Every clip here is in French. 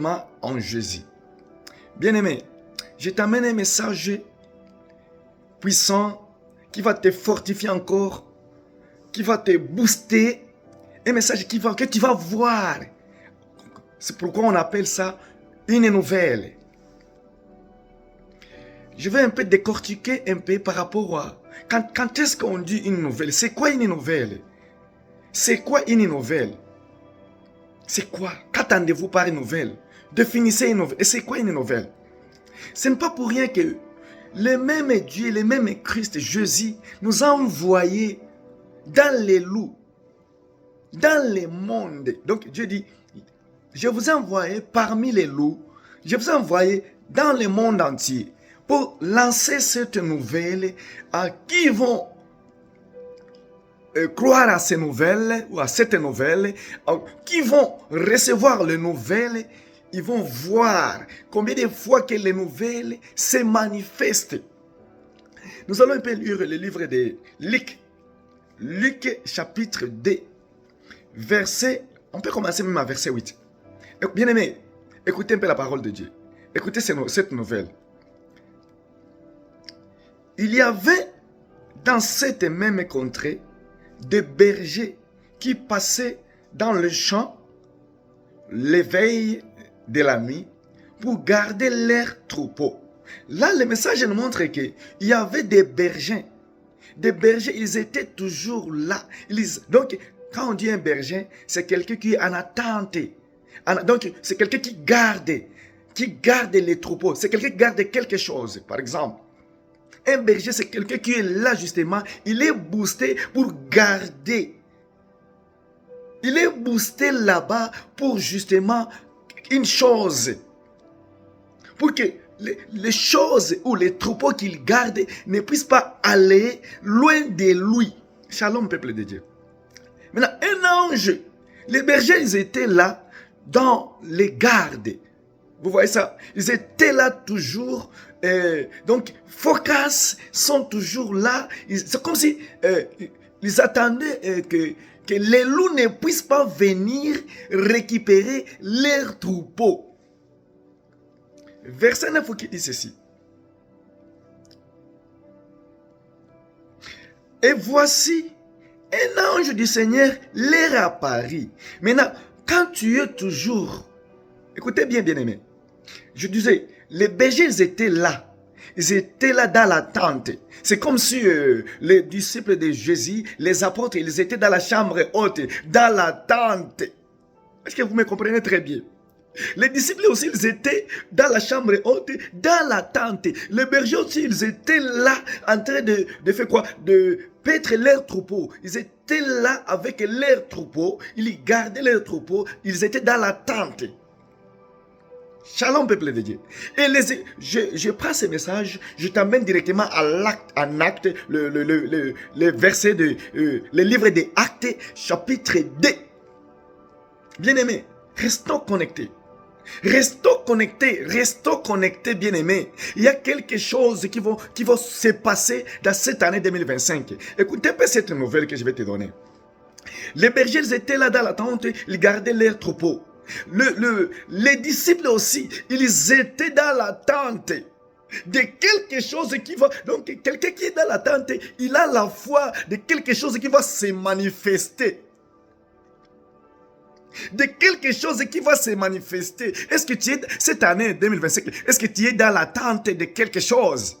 En Jésus. Bien-aimé, je t'amène un message puissant qui va te fortifier encore, qui va te booster, un message que tu vas voir. C'est pourquoi on appelle ça une nouvelle. Je vais un peu décortiquer un peu par rapport à... Quand est-ce qu'on dit une nouvelle? C'est quoi une nouvelle? C'est quoi une nouvelle? C'est quoi? Qu'attendez-vous par une nouvelle? Définissez une nouvelle. Et c'est quoi une nouvelle? Ce n'est pas pour rien que le même Dieu, le même Christ, Jésus, nous a envoyés dans les loups, dans le monde. Donc Dieu dit, je vous ai envoyé parmi les loups, je vous ai envoyé dans le monde entier pour lancer cette nouvelle à qui vont croire à ces nouvelles ou à cette nouvelle, qui vont recevoir les nouvelles. Ils vont voir combien de fois que les nouvelles se manifestent. Nous allons un peu lire le livre de Luc. Luc chapitre 2, verset, on peut commencer même à verset 8. Bien aimé, écoutez un peu la parole de Dieu. Écoutez cette nouvelle. Il y avait dans cette même contrée des bergers qui passaient dans le champ l'éveil de la nuit pour garder leurs troupeaux. Là, le message nous montre qu'il y avait des bergers. Des bergers, ils étaient toujours là. Donc, quand on dit un berger, c'est quelqu'un qui est en attente. Donc, c'est quelqu'un qui garde les troupeaux. C'est quelqu'un qui garde quelque chose, par exemple. Un berger, c'est quelqu'un qui est là justement. Il est boosté pour garder. Il est boosté là-bas pour justement une chose. Pour que les choses ou les troupeaux qu'il garde ne puissent pas aller loin de lui. Shalom, peuple de Dieu. Maintenant, un ange. Les bergers, ils étaient là dans les gardes. Vous voyez ça? Ils étaient là toujours. Donc, focus sont toujours là. C'est comme si ils attendaient que les loups ne puissent pas venir récupérer leurs troupeaux. Verset 9 qui dit ceci. Et voici, un ange du Seigneur leur apparut. Maintenant, quand tu es toujours... Écoutez bien, bien-aimés. Je disais, les bergers, ils étaient là. Ils étaient là dans la tente. C'est comme si les disciples de Jésus, les apôtres, ils étaient dans la chambre haute, dans la tente. Est-ce que vous me comprenez très bien? Les disciples aussi, ils étaient dans la chambre haute, dans la tente. Les bergers aussi, ils étaient là en train de faire quoi? De paître leurs troupeaux. Ils étaient là avec leurs troupeaux. Ils gardaient leurs troupeaux. Ils étaient dans la tente. Shalom, peuple de Dieu. Et je prends ce message, je t'amène directement en acte, le verset le livre des Actes, chapitre 2. Bien-aimés, restons connectés. Restons connectés, bien-aimés. Il y a quelque chose qui va se passer dans cette année 2025. Écoutez un peu cette nouvelle que je vais te donner. Les bergers ils étaient là dans la tente, ils gardaient leurs troupeaux. Les disciples aussi, ils étaient dans l'attente de quelque chose qui va... Donc, quelqu'un qui est dans l'attente, il a la foi de quelque chose qui va se manifester. De quelque chose qui va se manifester. Est-ce que tu es, cette année 2025, est-ce que tu es dans l'attente de quelque chose?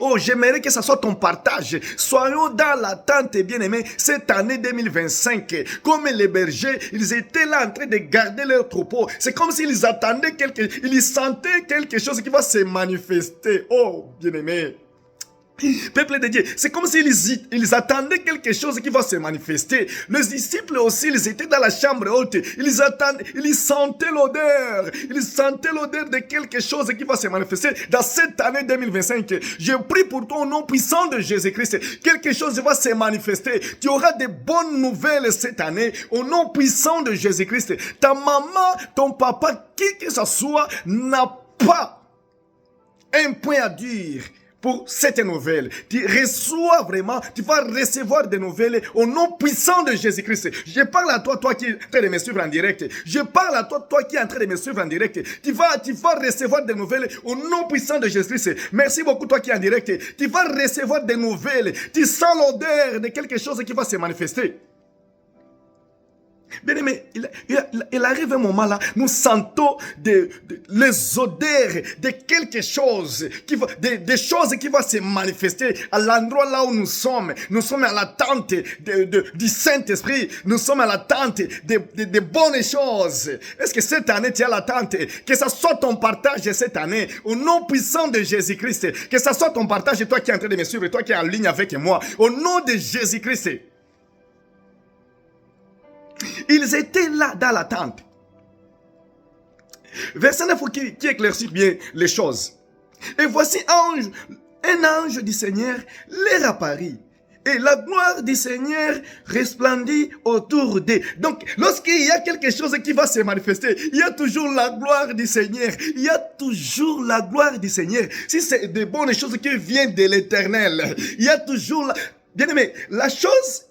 Oh, j'aimerais que ce soit ton partage. Soyons dans l'attente, bien-aimés, cette année 2025. Comme les bergers, ils étaient là en train de garder leurs troupeaux. C'est comme s'ils attendaient ils sentaient quelque chose qui va se manifester. Oh, bien-aimés. Peuple de Dieu, c'est comme s'ils attendaient quelque chose qui va se manifester. Les disciples aussi, ils étaient dans la chambre haute. Ils sentaient l'odeur. Ils sentaient l'odeur de quelque chose qui va se manifester dans cette année 2025. Je prie pour toi au nom puissant de Jésus-Christ. Quelque chose va se manifester. Tu auras de bonnes nouvelles cette année au nom puissant de Jésus-Christ. Ta maman, ton papa, qui que ce soit, n'a pas un point à dire pour cette nouvelle. Tu reçois vraiment, tu vas recevoir des nouvelles au nom puissant de Jésus-Christ. Je parle à toi, toi qui es en train de me suivre en direct. Je parle à toi, toi qui es en train de me suivre en direct. Tu vas recevoir des nouvelles au nom puissant de Jésus-Christ. Merci beaucoup, toi qui es en direct. Tu vas recevoir des nouvelles. Tu sens l'odeur de quelque chose qui va se manifester. Bien aimé, il arrive un moment là, nous sentons les odeurs de quelque chose, des choses qui vont se manifester à l'endroit là où nous sommes. Nous sommes à l'attente du Saint-Esprit, nous sommes à l'attente de bonnes choses. Est-ce que cette année tu as l'attente? Que ça soit ton partage cette année, au nom puissant de Jésus-Christ, que ça soit ton partage, toi qui es en train de me suivre, toi qui es en ligne avec moi, au nom de Jésus-Christ. Ils étaient là dans l'attente. Verset 9 qui éclaircit bien les choses. Et voici un ange du Seigneur leur apparut. Et la gloire du Seigneur resplendit autour d'eux. Donc, lorsqu'il y a quelque chose qui va se manifester, il y a toujours la gloire du Seigneur. Il y a toujours la gloire du Seigneur. Si c'est de bonnes choses qui viennent de l'Éternel, il y a toujours Bien aimé, la chose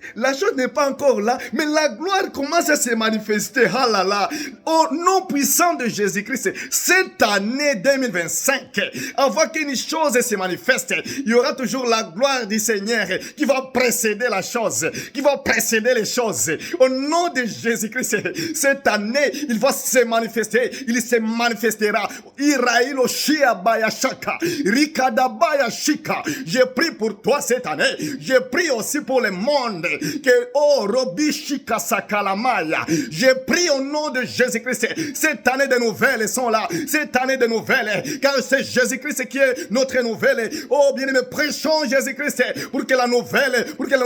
n'est pas encore là, mais la gloire commence à se manifester. Ah là là, au nom puissant de Jésus-Christ, cette année 2025, avant qu'une chose se manifeste, il y aura toujours la gloire du Seigneur qui va précéder la chose, qui va précéder les choses. Au nom de Jésus-Christ, cette année, il va se manifester, il se manifestera. Iraïlo Shia Baya Shaka, Rikada Baya Shika. J'ai pris pour toi cette année, j'ai prie aussi pour le monde que Robi Shika Sakalamaya. J'ai pris au nom de Jésus-Christ. Cette année de nouvelles sont là. Cette année de nouvelles. Car c'est Jésus-Christ qui est notre nouvelle. Oh bien-aimé, prêchons Jésus-Christ pour que la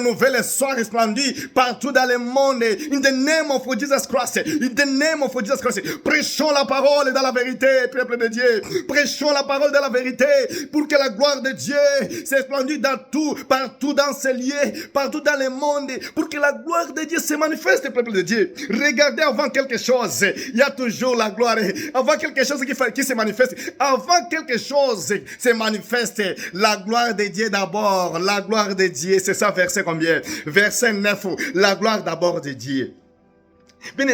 nouvelle soit resplendie partout dans le monde. In the name of Jesus Christ. In the name of Jesus Christ. Prêchons la parole dans la vérité, peuple de Dieu. Prêchons la parole dans la vérité pour que la gloire de Dieu s'esplendisse dans tout, partout dans ces lieux, partout dans le monde, pour que la gloire de Dieu se manifeste, peuple de Dieu. Regardez, avant quelque chose, il y a toujours la gloire. Avant quelque chose qui se manifeste, avant quelque chose se manifeste, la gloire de Dieu d'abord. La gloire de Dieu, c'est ça, verset combien? Verset 9, la gloire d'abord de Dieu. Bien,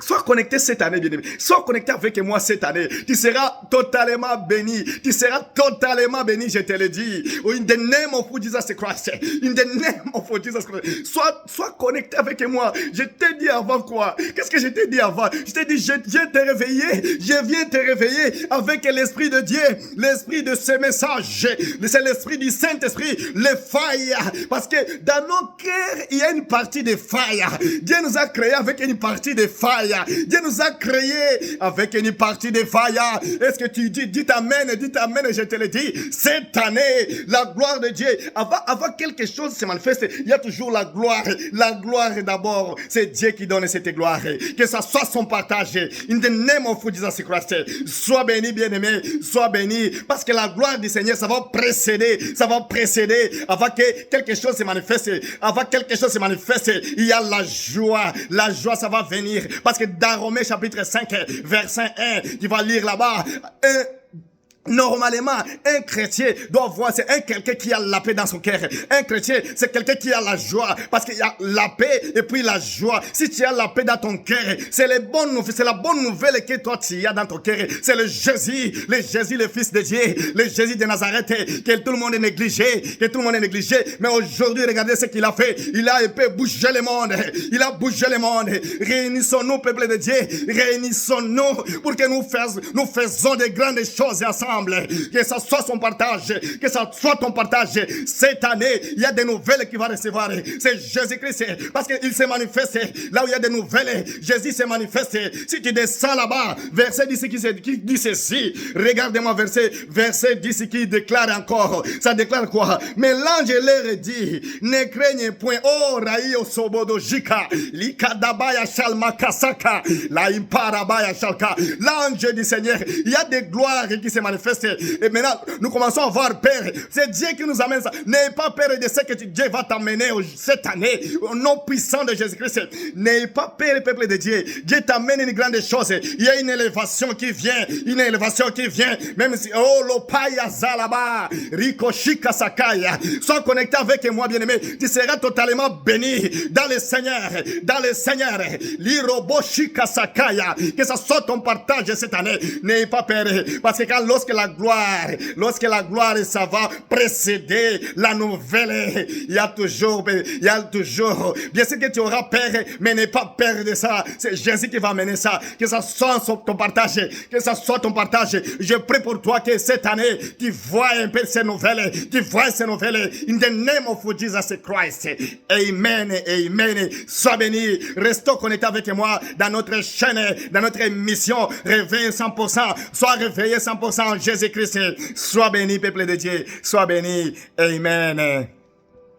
sois connecté cette année, bien aimé. Sois connecté avec moi cette année. Tu seras totalement béni. Tu seras totalement béni, je te le dis. In the name of Jesus Christ. In the name of Jesus Christ. Sois connecté avec moi. Je t'ai dit avant quoi? Qu'est-ce que je t'ai dit avant? Je t'ai dit, je viens te réveiller. Je viens te réveiller avec l'Esprit de Dieu. L'Esprit de ce message. C'est l'Esprit du Saint-Esprit. Le fire. Parce que dans nos cœurs, il y a une partie de fire. Dieu nous a créés avec une partie de fire. Dieu nous a créés avec une partie de fire. Est-ce que tu dis amen, je te le dis. Cette année, la gloire de Dieu, avant quelque chose se manifeste, il y a toujours la gloire. La gloire d'abord, c'est Dieu qui donne cette gloire. Que ça soit son partage. In the name of Jesus Christ. Sois béni, bien-aimé, sois béni, parce que la gloire du Seigneur, ça va précéder avant que quelque chose se manifeste. Avant que quelque chose se manifeste, il y a la joie. La joie, ça va venir. Parce que dans Romains chapitre 5, verset 1, tu vas lire là-bas, normalement, un chrétien doit voir, c'est quelqu'un qui a la paix dans son cœur. Un chrétien, c'est quelqu'un qui a la joie. Parce qu'il y a la paix et puis la joie. Si tu as la paix dans ton cœur, c'est la bonne nouvelle que toi tu as dans ton cœur. C'est le Jésus, le Fils de Dieu, le Jésus de Nazareth, que tout le monde est négligé, Mais aujourd'hui, regardez ce qu'il a fait. Il a bougé le monde. Il a bougé le monde. Réunissons-nous, peuple de Dieu. Réunissons-nous pour que nous faisons de grandes choses ensemble. Que ça soit son partage, que ça soit ton partage. Cette année, il y a des nouvelles qu'il va recevoir. C'est Jésus-Christ, parce qu'il se manifeste là où il y a des nouvelles. Jésus se manifeste. Si tu descends là-bas, verset 10 qui dit ceci, regarde-moi verset 10 qui déclare encore. Ça déclare quoi? Mais l'ange leur dit, ne craignez point, oh Raïo Sobodo Jika, Likadabaya Shalmakasaka, la Imparabaya Shalka. L'ange du Seigneur, il y a des gloires qui se manifestent. manifeste. Et maintenant, nous commençons à voir, Père, c'est Dieu qui nous amène ça. N'ayez pas peur de ce que Dieu va t'amener cette année, au nom puissant de Jésus-Christ. N'ayez pas peur, peuple de Dieu. Dieu t'amène une grande chose. Il y a une élévation qui vient, même si, oh, l'opaya zalaba, rikoshika sakaya. Sois connecté avec moi, bien-aimé. Tu seras totalement béni dans le Seigneur, Liroboshika sakaya. Que ça soit ton partage cette année. N'ayez pas peur, parce que lorsque la gloire, ça va précéder la nouvelle, il y a toujours, bien sûr que tu auras peur, mais n'aie pas peur de ça. C'est Jésus qui va amener ça. Que ça soit ton partage, Je prie pour toi que cette année, tu vois un peu ces nouvelles, in the name of Jesus Christ. Amen, amen. Sois béni. Restons connectés avec moi dans notre chaîne, dans notre émission. Réveille 100%. Sois réveillé 100% en Jésus-Christ. Sois béni, peuple de Dieu. Sois béni. Amen.